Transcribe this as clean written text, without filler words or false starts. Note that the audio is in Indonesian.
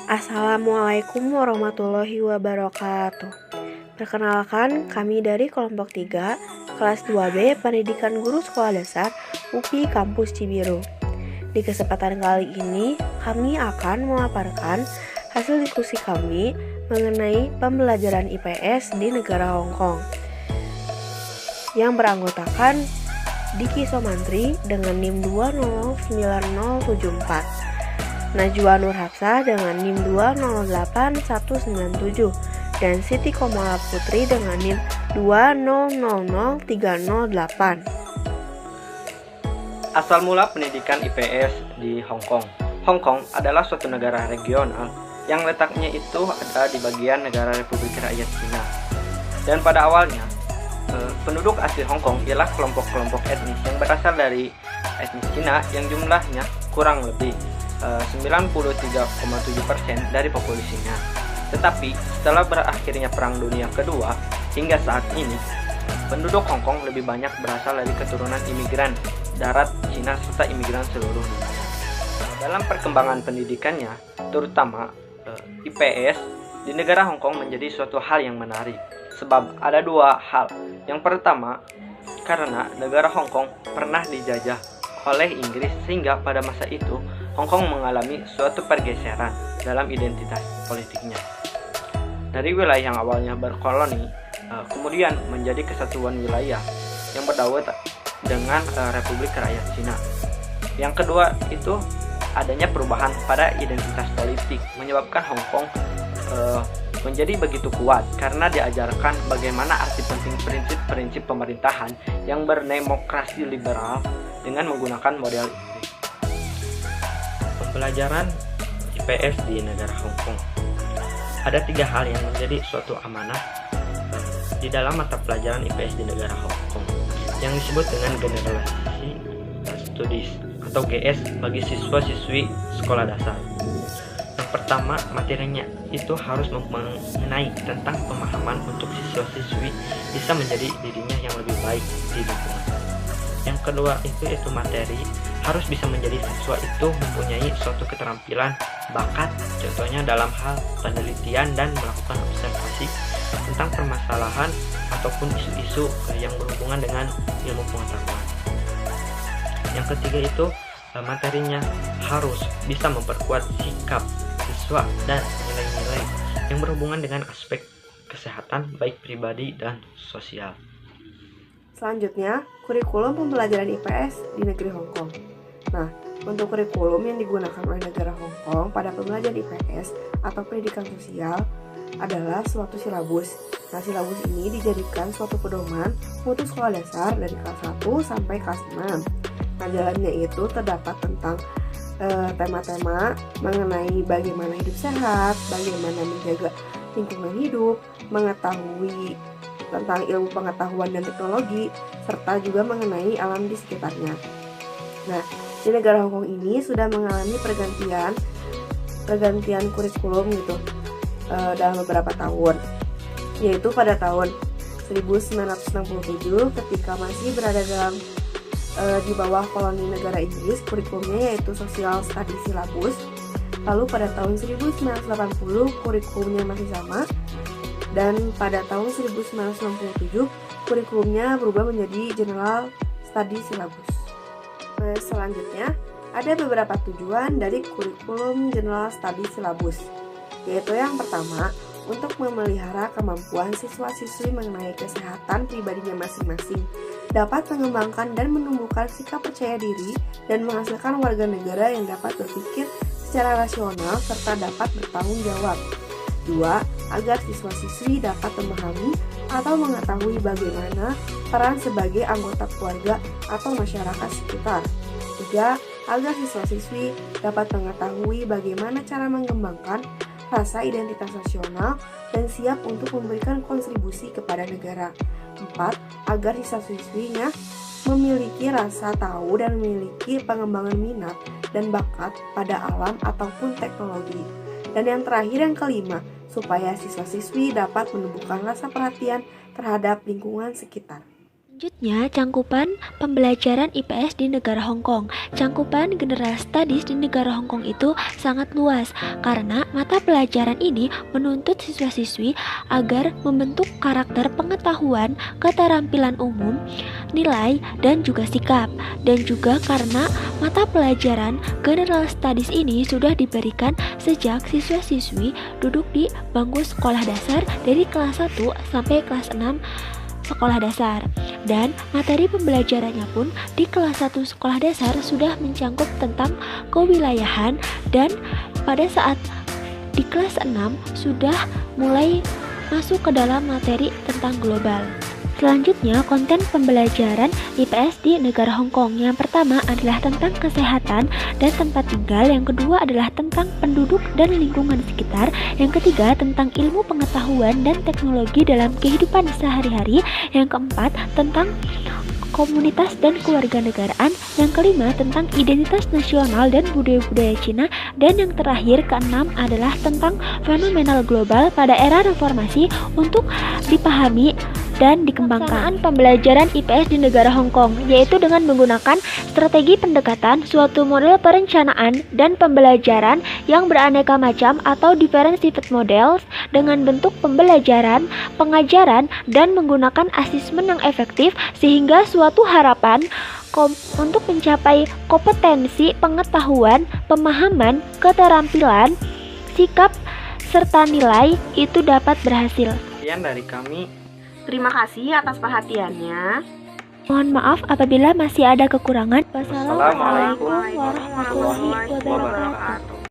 Assalamualaikum warahmatullahi wabarakatuh. Perkenalkan, kami dari kelompok 3, kelas 2B Pendidikan Guru Sekolah Dasar UPI Kampus Cibiru. Di kesempatan kali ini, kami akan memaparkan hasil diskusi kami mengenai pembelajaran IPS di negara Hong Kong yang beranggotakan Diki Somantri dengan NIM 2009074, Najwa Nur Hafsah dengan NIM 2008197, dan Siti Komala Putri dengan NIM 2000308. Asal mula pendidikan IPS di Hong Kong. Hong Kong adalah suatu negara regional yang letaknya itu ada di bagian negara Republik Rakyat Cina. Dan pada awalnya, penduduk asli Hong Kong ialah kelompok-kelompok etnis yang berasal dari etnis Cina yang jumlahnya kurang lebih 93,7% dari populasinya. Tetapi setelah berakhirnya Perang Dunia Kedua hingga saat ini, penduduk Hong Kong lebih banyak berasal dari keturunan imigran darat Cina serta imigran seluruh dunia. Dalam perkembangan pendidikannya, terutama IPS di negara Hong Kong menjadi suatu hal yang menarik. Sebab ada dua hal. Yang pertama, karena negara Hong Kong pernah dijajah oleh Inggris sehingga pada masa itu Hong Kong mengalami suatu pergeseran dalam identitas politiknya. Dari wilayah yang awalnya berkoloni, kemudian menjadi kesatuan wilayah yang berdaulat dengan Republik Rakyat Cina. Yang kedua itu adanya perubahan pada identitas politik menyebabkan Hong Kong menjadi begitu kuat karena diajarkan bagaimana arti penting prinsip-prinsip pemerintahan yang berdemokrasi liberal dengan menggunakan model Inggris. Pembelajaran IPS di negara Hong Kong. Ada 3 hal yang menjadi suatu amanah di dalam mata pelajaran IPS di negara Hong Kong yang disebut dengan Generasi Studies atau GS bagi siswa-siswi sekolah dasar. Yang pertama, materinya itu harus mengenai tentang pemahaman untuk siswa-siswi bisa menjadi dirinya yang lebih baik di lingkungan. Yang kedua itu materi harus bisa menjadi siswa itu mempunyai suatu keterampilan, bakat, contohnya dalam hal penelitian dan melakukan observasi tentang permasalahan ataupun isu-isu yang berhubungan dengan ilmu pengetahuan. Yang ketiga itu materinya harus bisa memperkuat sikap siswa dan nilai-nilai yang berhubungan dengan aspek kesehatan baik pribadi dan sosial. Selanjutnya, kurikulum pembelajaran IPS di negeri Hong Kong. Nah, untuk kurikulum yang digunakan oleh negara Hong Kong pada pembelajaran IPS atau pendidikan sosial adalah suatu silabus. Nah, silabus ini dijadikan suatu pedoman untuk sekolah dasar dari kelas 1 sampai kelas 6. Nah, dalamnya itu terdapat tentang tema-tema mengenai bagaimana hidup sehat, bagaimana menjaga lingkungan hidup, mengetahui tentang ilmu pengetahuan dan teknologi, serta juga mengenai alam di sekitarnya. Nah, di negara Hong Kong ini sudah mengalami pergantian kurikulum gitu dalam beberapa tahun, yaitu pada tahun 1967 ketika masih berada dalam di bawah koloni negara Inggris, kurikulumnya yaitu Social Studies Syllabus. Lalu pada tahun 1980 kurikulumnya masih sama, dan pada tahun 1997 kurikulumnya berubah menjadi General Studies Syllabus. Selanjutnya, ada beberapa tujuan dari kurikulum General Studies Syllabus, yaitu yang pertama, untuk memelihara kemampuan siswa-siswi mengenai kesehatan pribadinya masing-masing, dapat mengembangkan dan menumbuhkan sikap percaya diri dan menghasilkan warga negara yang dapat berpikir secara rasional serta dapat bertanggung jawab. 2. Agar siswa-siswi dapat memahami atau mengetahui bagaimana peran sebagai anggota keluarga atau masyarakat sekitar. 3. Agar siswa-siswi dapat mengetahui bagaimana cara mengembangkan rasa identitas nasional dan siap untuk memberikan kontribusi kepada negara. 4. Agar siswa-siswinya memiliki rasa tahu dan memiliki pengembangan minat dan bakat pada alam ataupun teknologi. Dan yang terakhir, yang kelima, supaya siswa-siswi dapat menumbuhkan rasa perhatian terhadap lingkungan sekitar. Selanjutnya, cangkupan pembelajaran IPS di negara Hong Kong. Cangkupan General Studies di negara Hong Kong itu sangat luas karena mata pelajaran ini menuntut siswa-siswi agar membentuk karakter pengetahuan, keterampilan umum, nilai, dan juga sikap. Dan juga karena mata pelajaran General Studies ini sudah diberikan sejak siswa-siswi duduk di bangku sekolah dasar dari kelas 1 sampai kelas 6 sekolah dasar, dan materi pembelajarannya pun di kelas 1 sekolah dasar sudah mencangkup tentang kewilayahan, dan pada saat di kelas 6 sudah mulai masuk ke dalam materi tentang global. Selanjutnya, konten pembelajaran IPS di negara Hong Kong. Yang pertama adalah tentang kesehatan dan tempat tinggal. Yang kedua adalah tentang penduduk dan lingkungan sekitar. Yang ketiga tentang ilmu pengetahuan dan teknologi dalam kehidupan sehari-hari. Yang keempat tentang komunitas dan kewarganegaraan. Yang kelima tentang identitas nasional dan budaya-budaya Cina. Dan yang terakhir, keenam, adalah tentang fenomenal global pada era reformasi untuk dipahami dan dikembangkan. Pembelajaran IPS di negara Hong Kong, yaitu dengan menggunakan strategi pendekatan, suatu model perencanaan dan pembelajaran yang beraneka macam atau differentiated models dengan bentuk pembelajaran, pengajaran, dan menggunakan asesmen yang efektif sehingga suatu harapan untuk mencapai kompetensi, pengetahuan, pemahaman, keterampilan, sikap, serta nilai itu dapat berhasil. Sekian dari kami. Terima kasih atas perhatiannya. Mohon maaf apabila masih ada kekurangan. Wassalamualaikum warahmatullahi wabarakatuh.